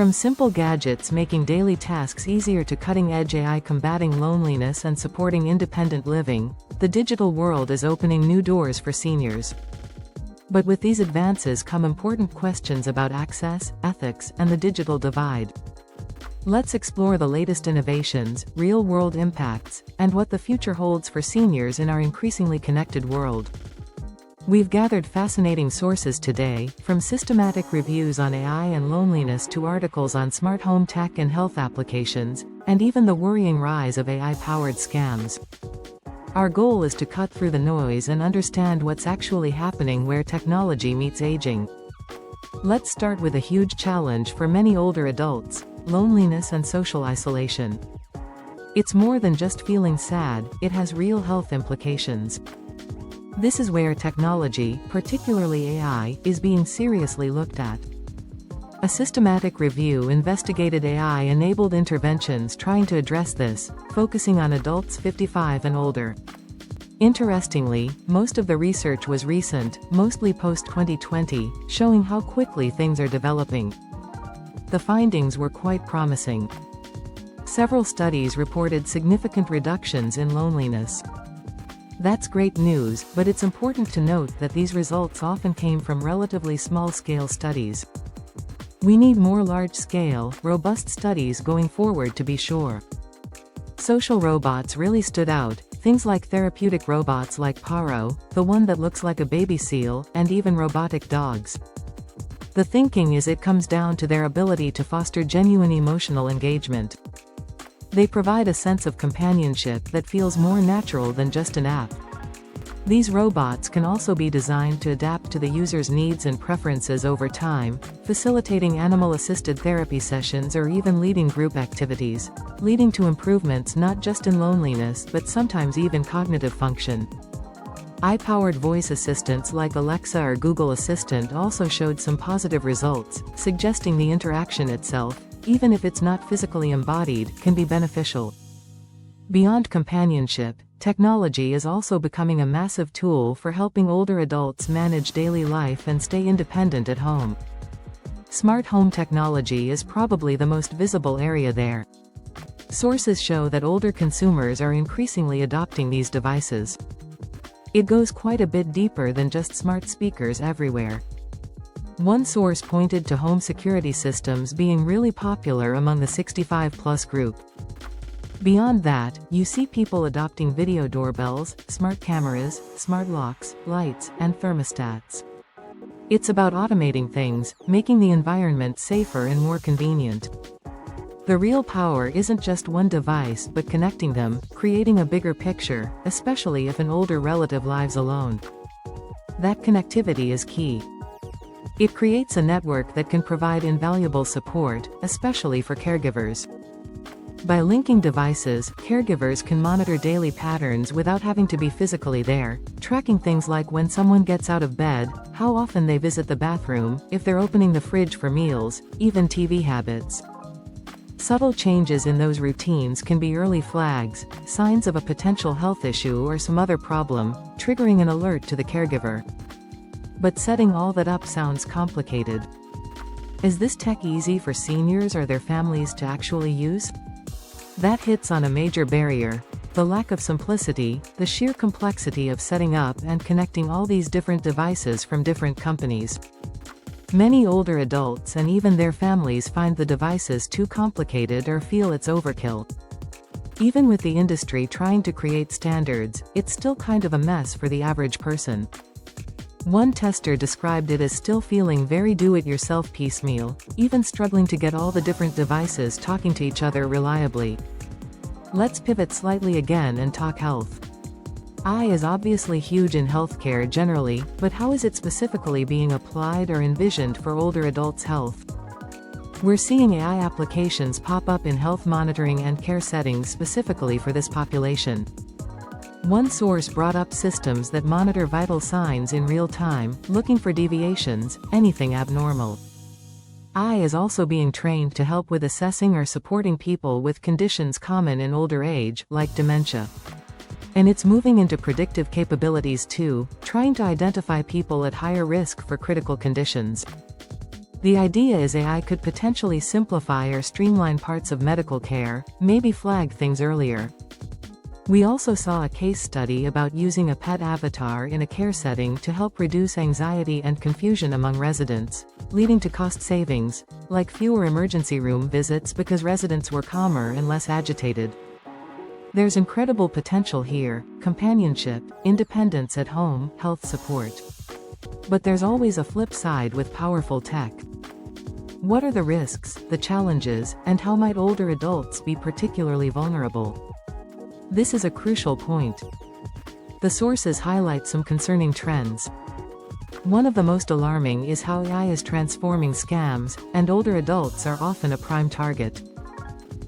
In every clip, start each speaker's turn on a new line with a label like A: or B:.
A: From simple gadgets making daily tasks easier to cutting-edge AI combating loneliness and supporting independent living, the digital world is opening new doors for seniors. But with these advances come important questions about access, ethics, and the digital divide. Let's explore the latest innovations, real-world impacts, and what the future holds for seniors in our increasingly connected world. We've gathered fascinating sources today, from systematic reviews on AI and loneliness to articles on smart home tech and health applications, and even the worrying rise of AI-powered scams. Our goal is to cut through the noise and understand what's actually happening where technology meets aging. Let's start with a huge challenge for many older adults: loneliness and social isolation. It's more than just feeling sad, it has real health implications. This is where technology, particularly AI, is being seriously looked at. A systematic review investigated AI-enabled interventions trying to address this, focusing on adults 55 and older. Interestingly, most of the research was recent, mostly post-2020, showing how quickly things are developing. The findings were quite promising. Several studies reported significant reductions in loneliness. That's great news, but it's important to note that these results often came from relatively small-scale studies. We need more large-scale, robust studies going forward to be sure. Social robots really stood out, things like therapeutic robots like Paro, the one that looks like a baby seal, and even robotic dogs. The thinking is it comes down to their ability to foster genuine emotional engagement. They provide a sense of companionship that feels more natural than just an app. These robots can also be designed to adapt to the user's needs and preferences over time, facilitating animal-assisted therapy sessions or even leading group activities, leading to improvements not just in loneliness but sometimes even cognitive function. AI-powered voice assistants like Alexa or Google Assistant also showed some positive results, suggesting the interaction itself, even if it's not physically embodied, can be beneficial. Beyond companionship, technology is also becoming a massive tool for helping older adults manage daily life and stay independent at home. Smart home technology is probably the most visible area there. Sources show that older consumers are increasingly adopting these devices. It goes quite a bit deeper than just smart speakers everywhere. One source pointed to home security systems being really popular among the 65-plus group. Beyond that, you see people adopting video doorbells, smart cameras, smart locks, lights, and thermostats. It's about automating things, making the environment safer and more convenient. The real power isn't just one device but connecting them, creating a bigger picture, especially if an older relative lives alone. That connectivity is key. It creates a network that can provide invaluable support, especially for caregivers. By linking devices, caregivers can monitor daily patterns without having to be physically there, tracking things like when someone gets out of bed, how often they visit the bathroom, if they're opening the fridge for meals, even TV habits. Subtle changes in those routines can be early flags, signs of a potential health issue or some other problem, triggering an alert to the caregiver. But setting all that up sounds complicated. Is this tech easy for seniors or their families to actually use? That hits on a major barrier: the lack of simplicity, the sheer complexity of setting up and connecting all these different devices from different companies. Many older adults and even their families find the devices too complicated or feel it's overkill. Even with the industry trying to create standards, it's still kind of a mess for the average person. One tester described it as still feeling very do-it-yourself piecemeal, even struggling to get all the different devices talking to each other reliably. Let's pivot slightly again and talk health. AI is obviously huge in healthcare generally, but how is it specifically being applied or envisioned for older adults' health? We're seeing AI applications pop up in health monitoring and care settings specifically for this population. One source brought up systems that monitor vital signs in real time, looking for deviations, anything abnormal. AI is also being trained to help with assessing or supporting people with conditions common in older age, like dementia. And it's moving into predictive capabilities too, trying to identify people at higher risk for critical conditions. The idea is AI could potentially simplify or streamline parts of medical care, maybe flag things earlier. We also saw a case study about using a pet avatar in a care setting to help reduce anxiety and confusion among residents, leading to cost savings, like fewer emergency room visits because residents were calmer and less agitated. There's incredible potential here: companionship, independence at home, health support. But there's always a flip side with powerful tech. What are the risks, the challenges, and how might older adults be particularly vulnerable? This is a crucial point. The sources highlight some concerning trends. One of the most alarming is how AI is transforming scams, and older adults are often a prime target.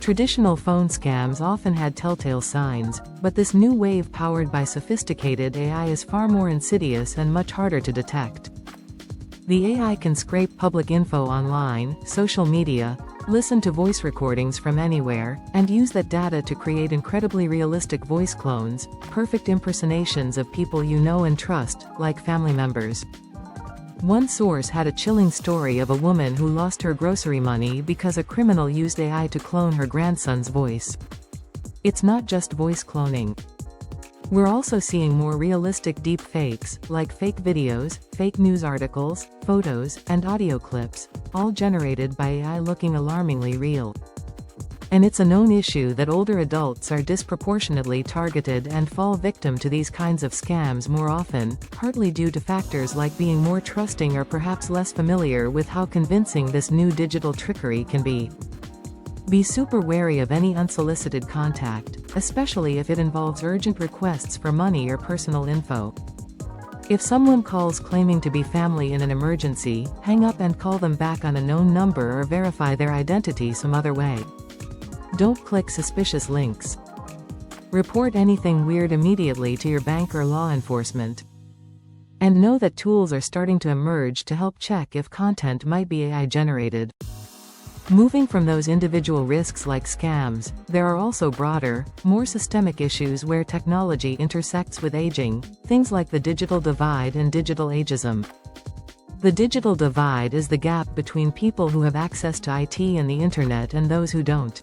A: Traditional phone scams often had telltale signs, but this new wave powered by sophisticated AI is far more insidious and much harder to detect. The AI can scrape public info online, social media, listen to voice recordings from anywhere, and use that data to create incredibly realistic voice clones, perfect impersonations of people you know and trust, like family members. One source had a chilling story of a woman who lost her grocery money because a criminal used AI to clone her grandson's voice. It's not just voice cloning. We're also seeing more realistic deep fakes, like fake videos, fake news articles, photos, and audio clips, all generated by AI looking alarmingly real. And it's a known issue that older adults are disproportionately targeted and fall victim to these kinds of scams more often, partly due to factors like being more trusting or perhaps less familiar with how convincing this new digital trickery can be. Be super wary of any unsolicited contact, especially if it involves urgent requests for money or personal info. If someone calls claiming to be family in an emergency, hang up and call them back on a known number or verify their identity some other way. Don't click suspicious links. Report anything weird immediately to your bank or law enforcement. And know that tools are starting to emerge to help check if content might be AI generated. Moving from those individual risks like scams, there are also broader, more systemic issues where technology intersects with aging, things like the digital divide and digital ageism. The digital divide is the gap between people who have access to IT and the internet and those who don't.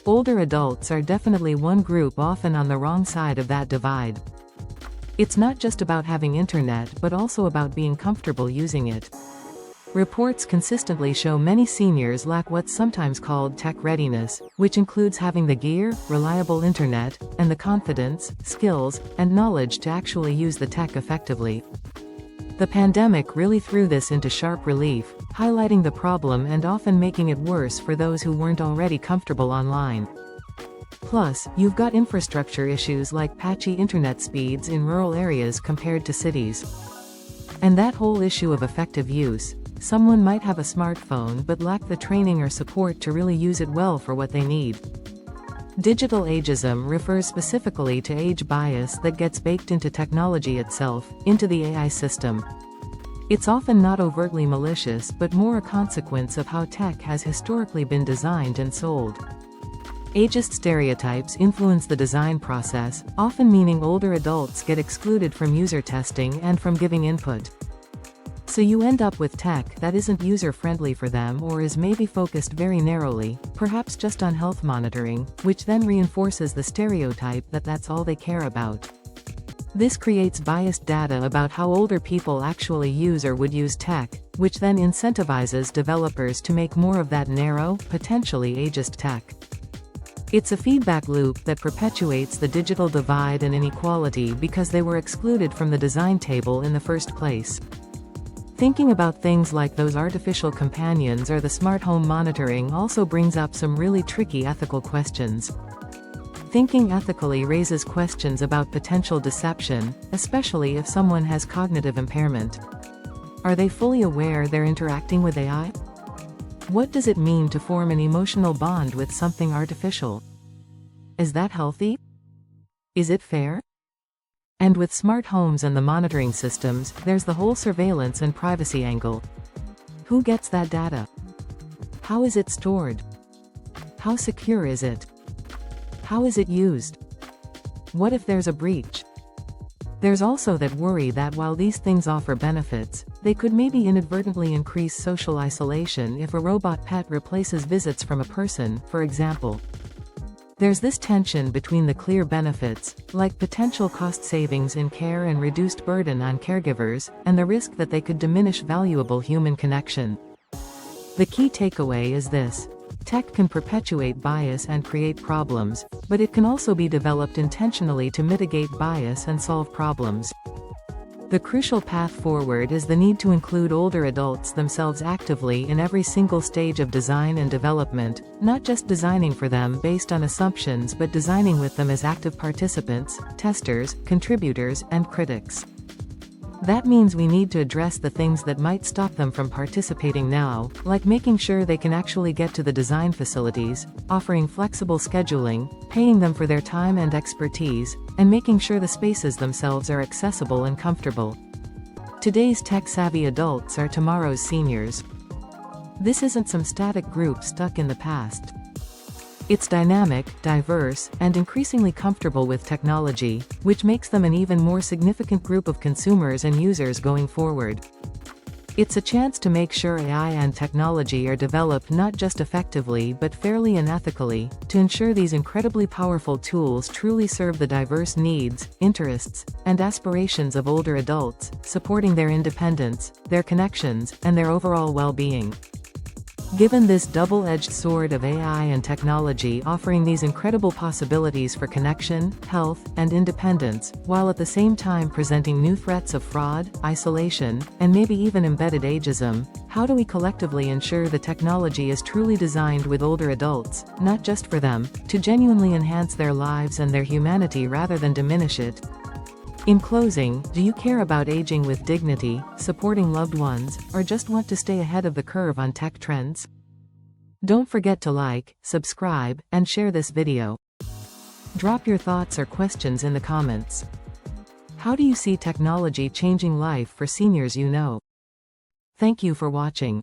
A: Older adults are definitely one group often on the wrong side of that divide. It's not just about having internet but also about being comfortable using it. Reports consistently show many seniors lack what's sometimes called tech readiness, which includes having the gear, reliable internet, and the confidence, skills, and knowledge to actually use the tech effectively. The pandemic really threw this into sharp relief, highlighting the problem and often making it worse for those who weren't already comfortable online. Plus, you've got infrastructure issues like patchy internet speeds in rural areas compared to cities. And that whole issue of effective use. Someone might have a smartphone but lack the training or support to really use it well for what they need. Digital ageism refers specifically to age bias that gets baked into technology itself, into the AI system. It's often not overtly malicious but more a consequence of how tech has historically been designed and sold. Ageist stereotypes influence the design process, often meaning older adults get excluded from user testing and from giving input. So you end up with tech that isn't user-friendly for them or is maybe focused very narrowly, perhaps just on health monitoring, which then reinforces the stereotype that that's all they care about. This creates biased data about how older people actually use or would use tech, which then incentivizes developers to make more of that narrow, potentially ageist tech. It's a feedback loop that perpetuates the digital divide and inequality because they were excluded from the design table in the first place. Thinking about things like those artificial companions or the smart home monitoring also brings up some really tricky ethical questions. Thinking ethically raises questions about potential deception, especially if someone has cognitive impairment. Are they fully aware they're interacting with AI? What does it mean to form an emotional bond with something artificial? Is that healthy? Is it fair? And with smart homes and the monitoring systems, there's the whole surveillance and privacy angle. Who gets that data? How is it stored? How secure is it? How is it used? What if there's a breach? There's also that worry that while these things offer benefits, they could maybe inadvertently increase social isolation if a robot pet replaces visits from a person, for example. There's this tension between the clear benefits, like potential cost savings in care and reduced burden on caregivers, and the risk that they could diminish valuable human connection. The key takeaway is this: tech can perpetuate bias and create problems, but it can also be developed intentionally to mitigate bias and solve problems. The crucial path forward is the need to include older adults themselves actively in every single stage of design and development, not just designing for them based on assumptions but designing with them as active participants, testers, contributors, and critics. That means we need to address the things that might stop them from participating now, like making sure they can actually get to the design facilities, offering flexible scheduling, paying them for their time and expertise, and making sure the spaces themselves are accessible and comfortable. Today's tech-savvy adults are tomorrow's seniors. This isn't some static group stuck in the past. It's dynamic, diverse, and increasingly comfortable with technology, which makes them an even more significant group of consumers and users going forward. It's a chance to make sure AI and technology are developed not just effectively but fairly and ethically, to ensure these incredibly powerful tools truly serve the diverse needs, interests, and aspirations of older adults, supporting their independence, their connections, and their overall well-being. Given this double-edged sword of AI and technology offering these incredible possibilities for connection, health, and independence, while at the same time presenting new threats of fraud, isolation, and maybe even embedded ageism, how do we collectively ensure the technology is truly designed with older adults, not just for them, to genuinely enhance their lives and their humanity rather than diminish it? In closing, do you care about aging with dignity, supporting loved ones, or just want to stay ahead of the curve on tech trends? Don't forget to like, subscribe, and share this video. Drop your thoughts or questions in the comments. How do you see technology changing life for seniors you know? Thank you for watching.